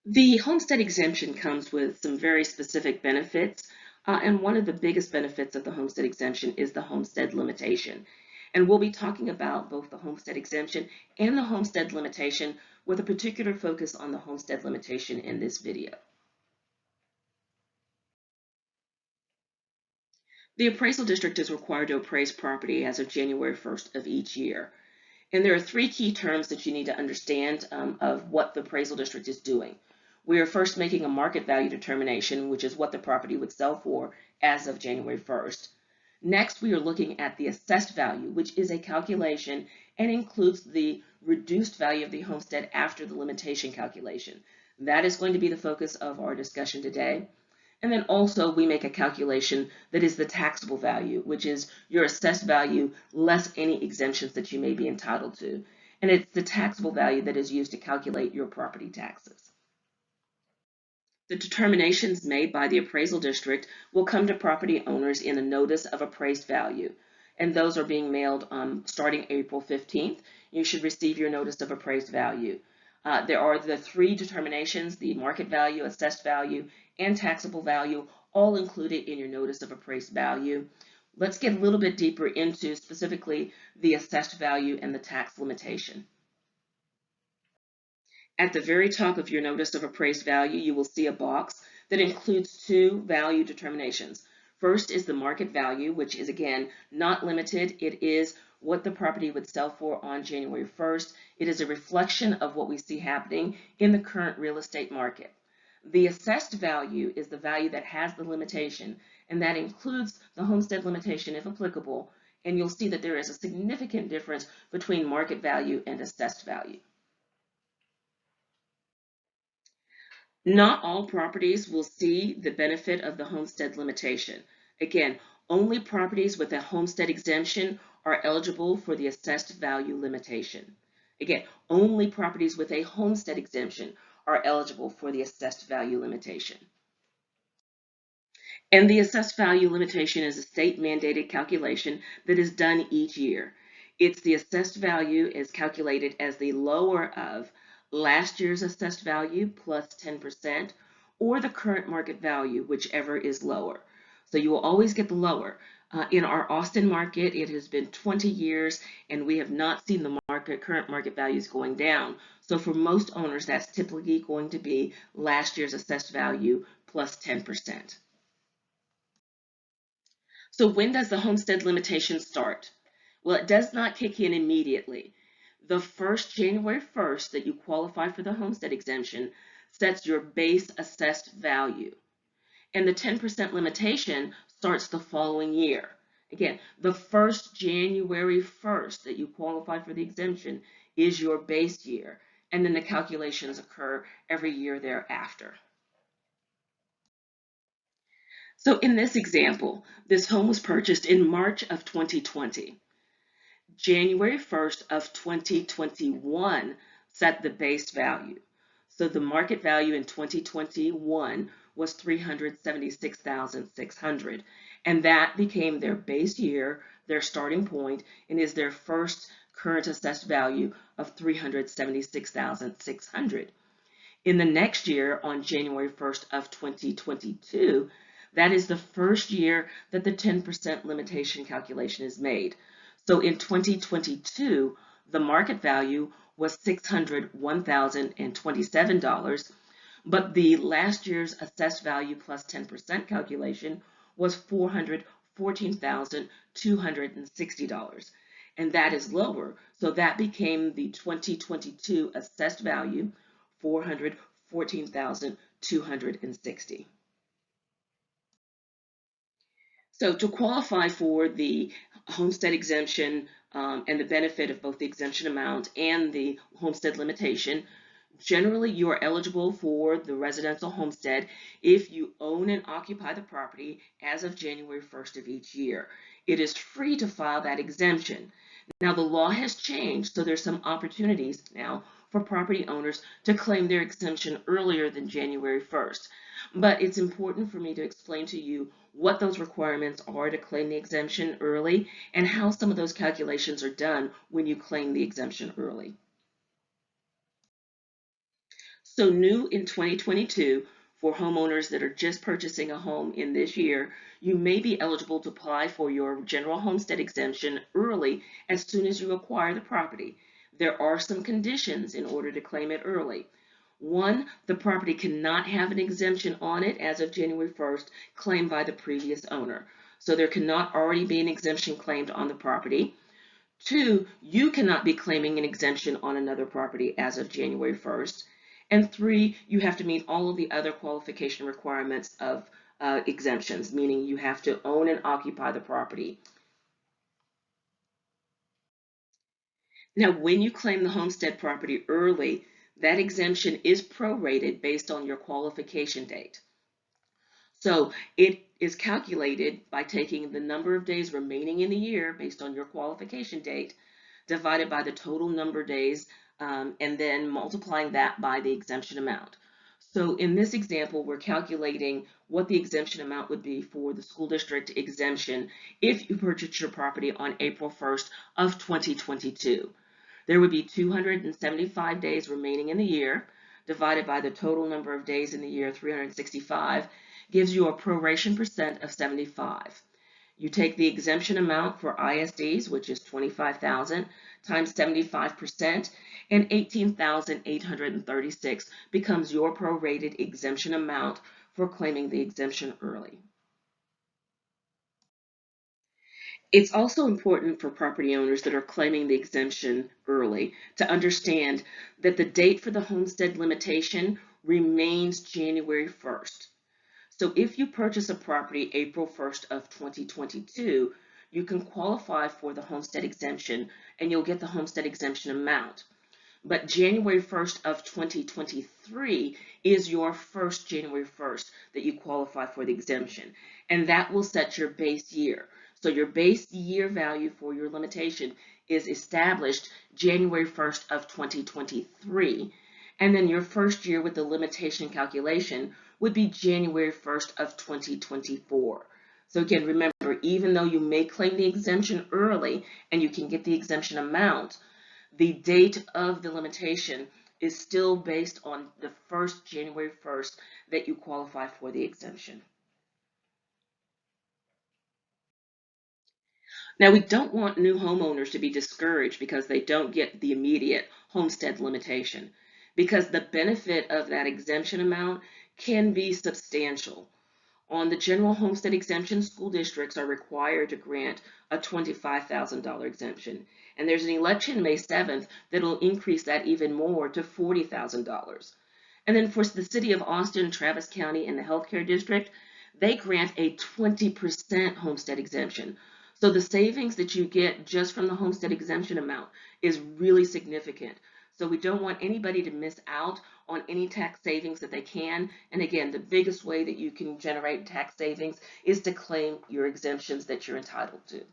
The homestead exemption comes with some very specific benefits, and one of the biggest benefits of the homestead exemption is the homestead limitation. And we'll be talking about both the homestead exemption and the homestead limitation with a particular focus on the homestead limitation in this video. The appraisal district is required to appraise property as of January 1st of each year. And there are three key terms that you need to understand of what the appraisal district is doing. We are first making a market value determination, which is what the property would sell for as of January 1st. Next, we are looking at the assessed value, which is a calculation and includes the reduced value of the homestead after the limitation calculation. That is going to be the focus of our discussion today. And then also we make a calculation that is the taxable value, which is your assessed value less any exemptions that you may be entitled to. And it's the taxable value that is used to calculate your property taxes. The determinations made by the appraisal district will come to property owners in a notice of appraised value. And those are being mailed starting April 15th. You should receive your notice of appraised value. There are the three determinations, the market value, assessed value, and taxable value, all included in your notice of appraised value. Let's get a little bit deeper into specifically the assessed value and the tax limitation. At the very top of your notice of appraised value, you will see a box that includes two value determinations. First is the market value, which is again not limited. It is what the property would sell for on January 1st. It is a reflection of what we see happening in the current real estate market. The assessed value is the value that has the limitation, and that includes the homestead limitation if applicable, and you'll see that there is a significant difference between market value and assessed value. Not all properties will see the benefit of the homestead limitation. Again, only properties with a homestead exemption are eligible for the assessed value limitation. Again, only properties with a homestead exemption are eligible for the assessed value limitation. And the assessed value limitation is a state mandated calculation that is done each year. It's the assessed value is calculated as the lower of last year's assessed value plus 10% or the current market value, whichever is lower. So you will always get the lower. In our Austin market, it has been 20 years and we have not seen the current market values going down. So for most owners, that's typically going to be last year's assessed value plus 10%. So when does the homestead limitation start? Well, it does not kick in immediately. The first January 1st that you qualify for the homestead exemption sets your base assessed value. And the 10% limitation starts the following year. Again, the first January 1st that you qualify for the exemption is your base year, and then the calculations occur every year thereafter. So in this example, this home was purchased in March of 2020. January 1st of 2021 set the base value. So the market value in 2021 was $376,600, and that became their base year, their starting point, and is their first current assessed value of $376,600. In the next year, on January 1st of 2022, that is the first year that the 10% limitation calculation is made. So in 2022, the market value was $601,027, but the last year's assessed value plus 10% calculation was $414,260. And that is lower, so that became the 2022 assessed value, $414,260. So to qualify for the homestead exemption and the benefit of both the exemption amount and the homestead limitation, generally you are eligible for the residential homestead if you own and occupy the property as of January 1st of each year. It is free to file that exemption. Now the law has changed, so there's some opportunities now for property owners to claim their exemption earlier than January 1st. But it's important for me to explain to you what those requirements are to claim the exemption early and how some of those calculations are done when you claim the exemption early. So new in 2022, for homeowners that are just purchasing a home in this year, you may be eligible to apply for your general homestead exemption early as soon as you acquire the property. There are some conditions in order to claim it early. One, the property cannot have an exemption on it as of January 1st claimed by the previous owner. So there cannot already be an exemption claimed on the property. Two, you cannot be claiming an exemption on another property as of January 1st. And three, you have to meet all of the other qualification requirements of exemptions, meaning you have to own and occupy the property. Now, when you claim the homestead property early, that exemption is prorated based on your qualification date. So it is calculated by taking the number of days remaining in the year based on your qualification date, divided by the total number of days, and then multiplying that by the exemption amount. So in this example, we're calculating what the exemption amount would be for the school district exemption if you purchased your property on April 1st of 2022. There would be 275 days remaining in the year, divided by the total number of days in the year, 365, gives you a proration percent of 75. You take the exemption amount for ISDs, which is 25,000, times 75%, and 18,836 becomes your prorated exemption amount for claiming the exemption early. It's also important for property owners that are claiming the exemption early to understand that the date for the homestead limitation remains January 1st. So if you purchase a property April 1st of 2022, you can qualify for the homestead exemption and you'll get the homestead exemption amount. But January 1st of 2023 is your first January 1st that you qualify for the exemption, and that will set your base year. So your base year value for your limitation is established January 1st of 2023, and then your first year with the limitation calculation would be January 1st of 2024. So again, remember, even though you may claim the exemption early and you can get the exemption amount, the date of the limitation is still based on the first January 1st that you qualify for the exemption. Now, we don't want new homeowners to be discouraged because they don't get the immediate homestead limitation, because the benefit of that exemption amount can be substantial. On the general homestead exemption, school districts are required to grant a $25,000 exemption. And there's an election May 7th that will increase that even more to $40,000. And then for the city of Austin, Travis County, and the healthcare district, they grant a 20% homestead exemption. So the savings that you get just from the homestead exemption amount is really significant. So we don't want anybody to miss out on any tax savings that they can. And again, the biggest way that you can generate tax savings is to claim your exemptions that you're entitled to.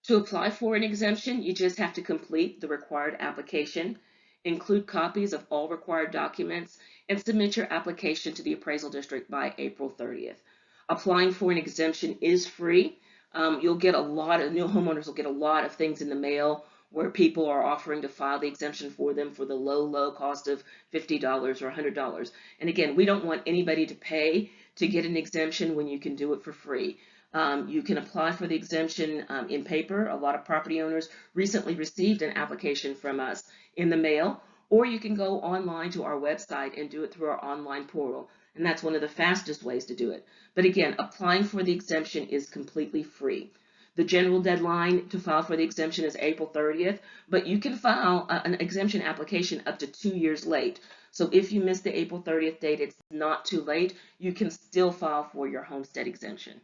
To apply for an exemption, you just have to complete the required application, include copies of all required documents, and submit your application to the appraisal district by April 30th. Applying for an exemption is free. You'll get a lot of new homeowners will get a lot of things in the mail where people are offering to file the exemption for them for the low cost of $50 or $100. And again, we don't want anybody to pay to get an exemption when you can do it for free. You can apply for the exemption in paper. A lot of property owners recently received an application from us in the mail, or you can go online to our website and do it through our online portal. And that's one of the fastest ways to do it. But again, applying for the exemption is completely free. The general deadline to file for the exemption is April 30th, but you can file an exemption application up to 2 years late. So if you miss the April 30th date, it's not too late. You can still file for your homestead exemption.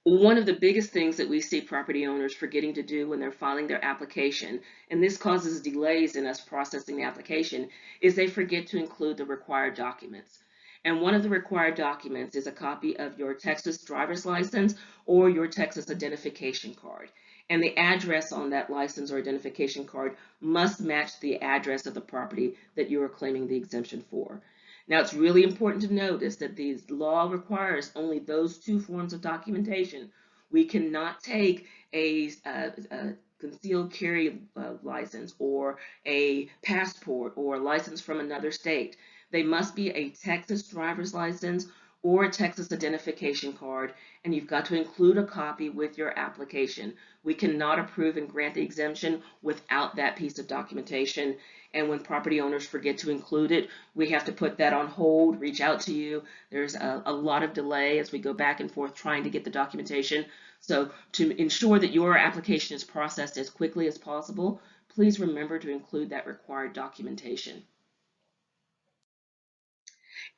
One of the biggest things that we see property owners forgetting to do when they're filing their application, and this causes delays in us processing the application, is they forget to include the required documents. And one of the required documents is a copy of your Texas driver's license or your Texas identification card. And the address on that license or identification card must match the address of the property that you are claiming the exemption for. Now, it's really important to notice that the law requires only those two forms of documentation. We cannot take a concealed carry license or a passport or a license from another state. They must be a Texas driver's license or a Texas identification card, and you've got to include a copy with your application. We cannot approve and grant the exemption without that piece of documentation. And when property owners forget to include it, we have to put that on hold, reach out to you. There's a lot of delay as we go back and forth trying to get the documentation. So to ensure that your application is processed as quickly as possible, please remember to include that required documentation.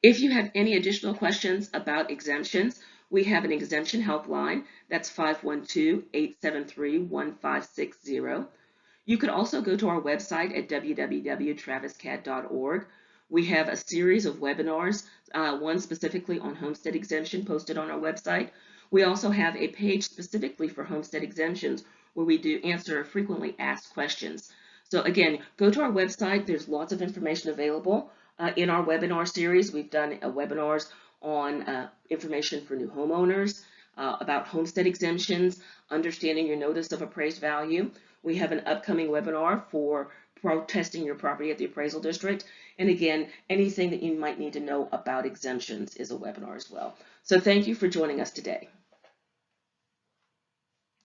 If you have any additional questions about exemptions, we have an exemption helpline. That's 512-873-1560. You could also go to our website at www.traviscat.org. We have a series of webinars, one specifically on homestead exemption posted on our website. We also have a page specifically for homestead exemptions where we do answer frequently asked questions. So again, go to our website. There's lots of information available. In our webinar series, we've done webinars on information for new homeowners, about homestead exemptions, understanding your notice of appraised value. We have an upcoming webinar for protesting your property at the appraisal district. And again, anything that you might need to know about exemptions is a webinar as well. So thank you for joining us today.